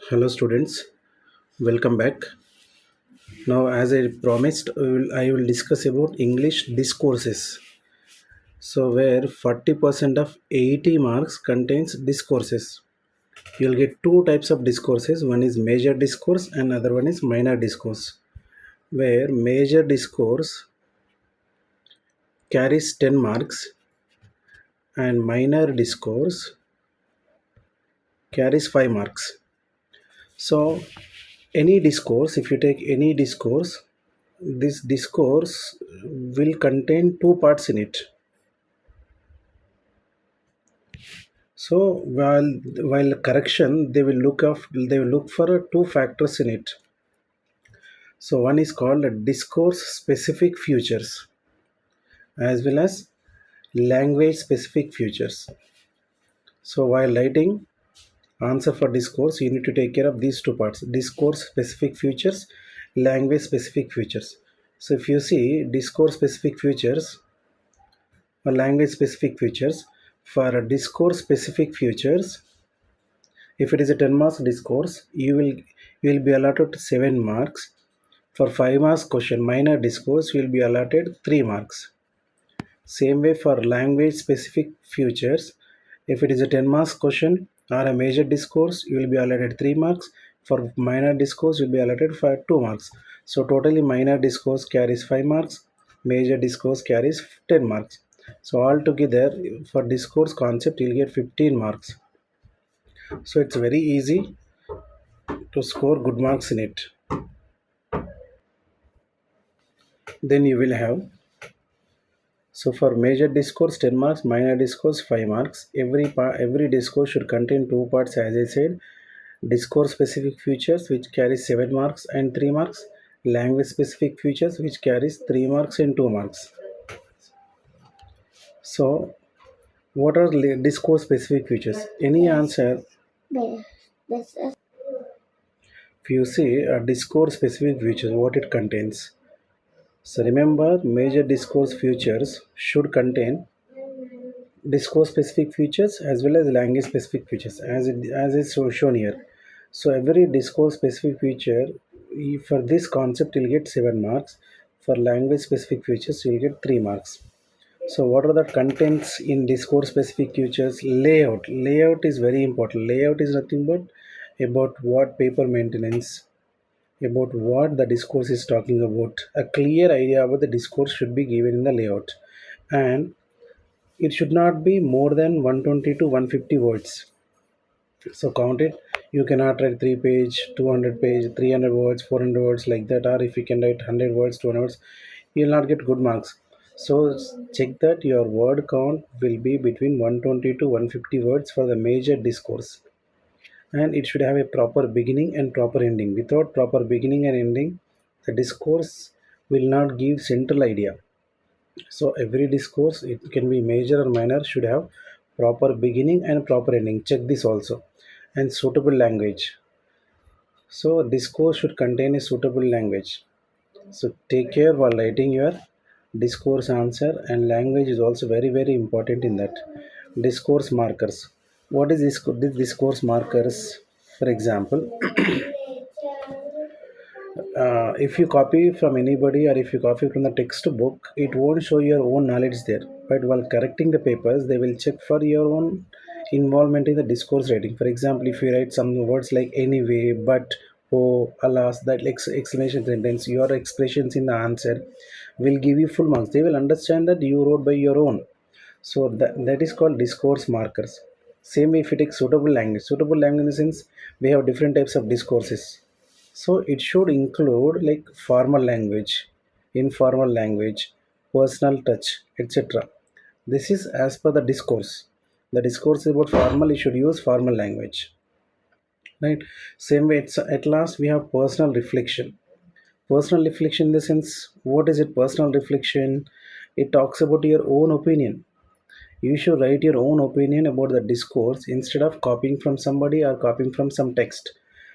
Hello students, welcome back. Now as I promised, I will discuss about English discourses. So where 40% of 80 marks contains discourses. You'll get two types of discourses. One is major discourse and other one is minor discourse. Where major discourse carries 10 marks and minor discourse carries 5 marks. So any discourse, if you take any discourse, this discourse will contain two parts in it. So while correction, they will look for two factors in it. So one is called discourse specific features as well as language specific features. So while writing answer for discourse, you need to take care of these two parts: discourse specific features, language specific features. So if you see discourse specific features or language specific features, for discourse specific features, if it is a 10 marks discourse, you will be allotted 7 marks. For 5 marks question minor discourse, you will be allotted 3 marks. Same way for language specific features, if it is a 10 marks question or a major discourse, you will be allotted 3 marks. For minor discourse, you will be allotted for 2 marks. So totally minor discourse carries 5 marks, major discourse carries 10 marks. So altogether for discourse concept, you will get 15 marks. So it's very easy to score good marks in it. Then you will have, so for major discourse 10 marks, minor discourse 5 marks. Every discourse should contain two parts, as I said: discourse specific features, which carries 7 marks and 3 marks; language specific features, which carries 3 marks and 2 marks. So what are discourse specific features? Any answer, if you see a discourse specific features, what it contains. So remember, major discourse features should contain discourse specific features as well as language specific features, as is shown here. So every discourse specific feature, for this concept you'll get 7 marks. For language specific features you'll get 3 marks. So what are the contents in discourse specific features? Layout is very important. Layout is nothing but about what paper maintenance, about what the discourse is talking about. A clear idea about the discourse should be given in the layout, and it should not be more than 120 to 150 words. So count it. You cannot write 3 page, 200 page, 300 words, 400 words like that. Or if you can write 100 words, 200 words, you will not get good marks. So check that your word count will be between 120 to 150 words for the major discourse. And it should have a proper beginning and proper ending. Without proper beginning and ending, the discourse will not give central idea. So every discourse, it can be major or minor, should have proper beginning and proper ending. Check this also. And suitable language. So discourse should contain a suitable language. So take care while writing your discourse answer, and language is also very very important in that. Discourse markers. What is this discourse markers? For example, if you copy from anybody or if you copy from the textbook, it won't show your own knowledge there. But while correcting the papers, they will check for your own involvement in the discourse writing. For example, if you write some words like anyway, but, oh, alas, that exclamation sentence, your expressions in the answer will give you full marks. They will understand that you wrote by your own. So that is called discourse markers. Same way, if you take suitable language in the sense, we have different types of discourses. So it should include like formal language, informal language, personal touch, etc. This is as per the discourse. The discourse is about formal, you should use formal language. Right? Same way, at last we have personal reflection. Personal reflection in the sense, what is it? Personal reflection, it talks about your own opinion. You should write your own opinion about the discourse instead of copying from somebody or copying from some text.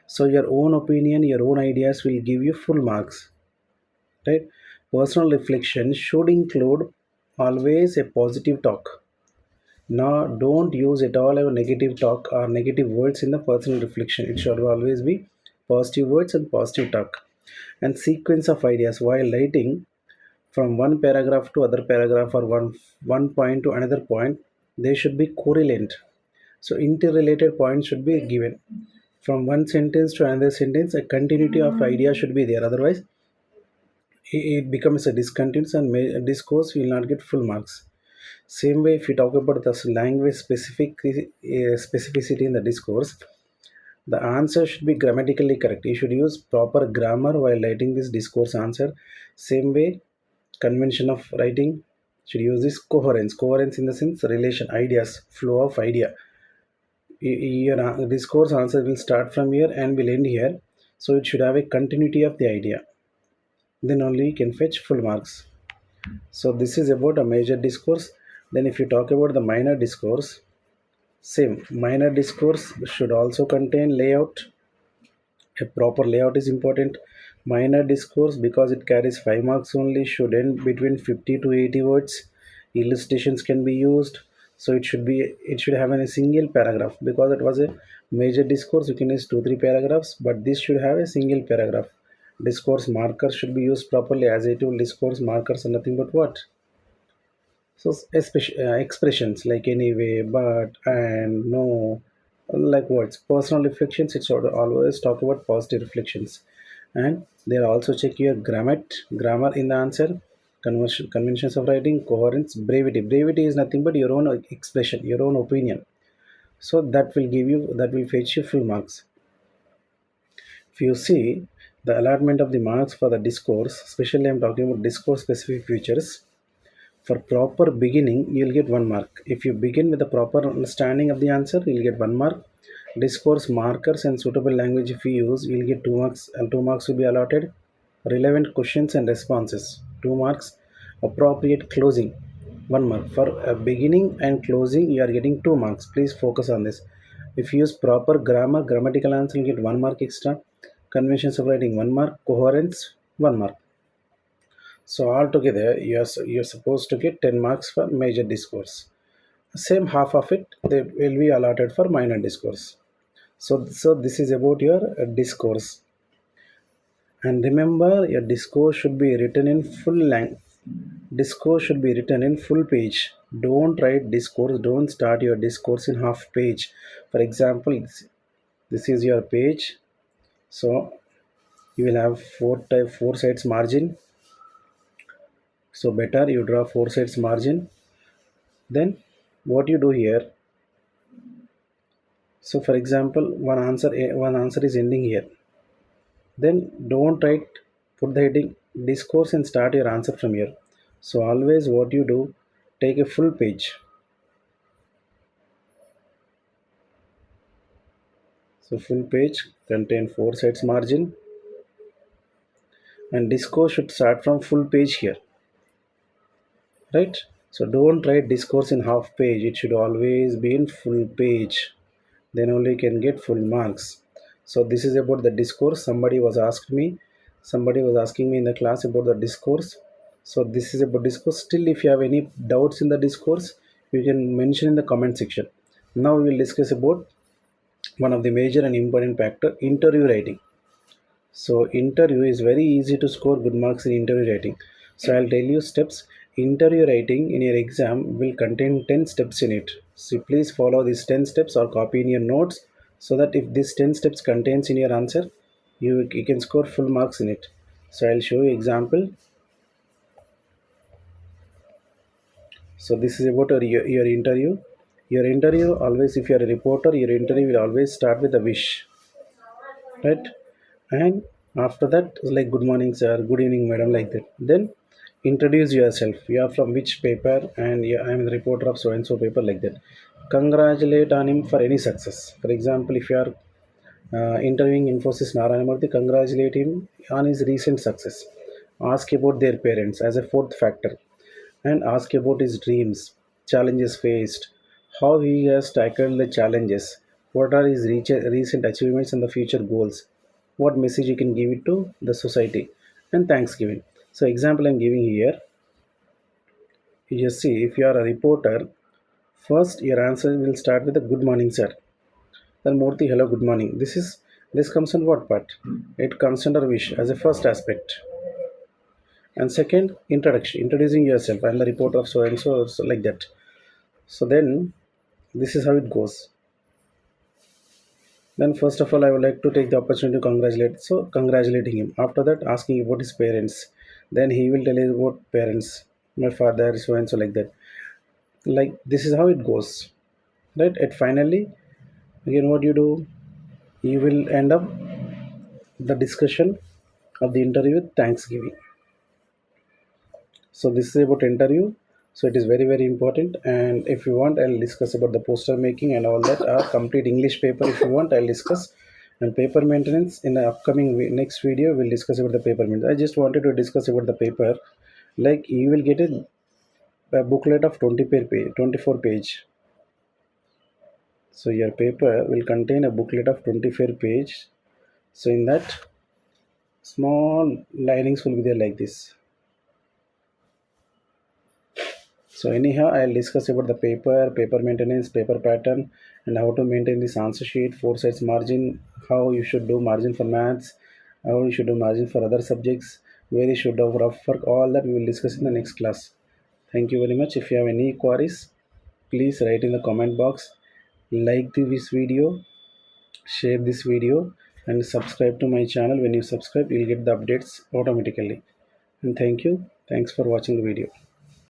So your own opinion, your own ideas will give you full marks. Right? Personal reflection should include always a positive talk. Now don't use at all a negative talk or negative words in the personal reflection. It should always be positive words and positive talk. And sequence of ideas while writing from one paragraph to other paragraph, or one point to another point, they should be correlate. So interrelated points should be given. From one sentence to another sentence, a continuity of idea should be there. Otherwise, it becomes a discontinuous and discourse will not get full marks. Same way, if you talk about the language specificity in the discourse, the answer should be grammatically correct. You should use proper grammar while writing this discourse answer. Same way, convention of writing should use this coherence. Coherence in the sense relation, ideas, flow of idea. Your discourse answer will start from here and will end here. So it should have a continuity of the idea. Then only you can fetch full marks. So this is about a major discourse. Then if you talk about the minor discourse, same minor discourse should also contain layout. A proper layout is important. Minor discourse, because it carries 5 marks only, should end between 50 to 80 words. Illustrations can be used. So it should have a single paragraph. Because it was a major discourse, you can use 2 3 paragraphs, but this should have a single paragraph. Discourse markers should be used properly. As I told, discourse markers are nothing but what? So especially expressions like anyway, but, and, no, like words. Personal reflections, it's always talk about positive reflections. And they also check your grammar in the answer, conventions of writing, coherence, brevity. Brevity is nothing but your own expression, your own opinion. So that will fetch you full marks. If you see the allotment of the marks for the discourse, especially I'm talking about discourse specific features. For proper beginning, you'll get 1 mark. If you begin with the proper understanding of the answer, you'll get 1 mark. Discourse markers and suitable language if you use, you'll get 2 marks, and 2 marks will be allotted. Relevant questions and responses, 2 marks. Appropriate closing, 1 mark. For beginning and closing, you are getting 2 marks. Please focus on this. If you use proper grammar, grammatical answer, you get 1 mark extra. Conventions of writing, 1 mark. Coherence, 1 mark. So altogether, you're supposed to get 10 marks for major discourse. Same half of it they will be allotted for minor discourse. So this is about your discourse. And remember, your discourse should be written in full length. Discourse should be written in full page. Don't write discourse. Don't start your discourse in half page. For example, this is your page. So you will have four sides margin. So better you draw 4 sides margin. Then what you do here, so for example, one answer is ending here. Then don't write, put the heading discourse and start your answer from here. So always what you do, take a full page. So full page contain 4 sides margin, and discourse should start from full page here, right? So don't write discourse in half page. It should always be in full page. Then only you can get full marks. So this is about the discourse. Somebody was asking me in the class about the discourse. So this is about discourse. Still, if you have any doubts in the discourse, you can mention in the comment section. Now we will discuss about one of the major and important factor, interview writing. So interview is very easy to score good marks in interview writing. So I'll tell you steps. Interview writing in your exam will contain 10 steps in it. So please follow these 10 steps or copy in your notes, so that if these 10 steps contains in your answer, you can score full marks in it. So I'll show you example. So this is about your interview. Your interview always, if you're a reporter, your interview will always start with a wish, right? And after that, like good morning sir, good evening madam, like that. Then introduce yourself. You are from which paper, and yeah, I am the reporter of so and so paper, like that. Congratulate on him for any success. For example, if you are interviewing Infosys Narayanamurthy, congratulate him on his recent success. Ask about their parents as a fourth factor, and ask about his dreams, challenges faced, how he has tackled the challenges, what are his recent achievements and the future goals, what message you can give it to the society, and Thanksgiving. So, example I'm giving here, you just see if you are a reporter First, your answer will start with a good morning, sir. Then Murthy, hello, good morning. This comes in what part? It comes under wish as a first aspect. And second, introduction, introducing yourself. I'm the reporter of so and so, so like that. So then this is how it goes. Then first of all, I would like to take the opportunity to congratulate. So congratulating him. After that, asking about his parents. Then he will tell you about parents. My father, so and so like that. Like this is how it goes. Right? And finally, again what you do, you will end up the discussion of the interview with Thanksgiving. So this is about interview. So it is very very important. And if you want, I'll discuss about the poster making and all that. Complete English paper. If you want, I'll discuss. And paper maintenance in the upcoming next video. We'll discuss about the paper maintenance. I just wanted to discuss about the paper. Like you will get a booklet of 24 page. So your paper will contain a booklet of 24 page. So in that, small linings will be there like this. So anyhow, I'll discuss about the paper maintenance, paper pattern, and how to maintain this answer sheet, four sides margin, how you should do margin for maths, how you should do margin for other subjects, where you should do rough work, all that we will discuss in the next class. Thank you very much. If you have any queries, please write in the comment box, like this video, share this video, and subscribe to my channel. When you subscribe, you'll get the updates automatically. And thank you. Thanks for watching the video.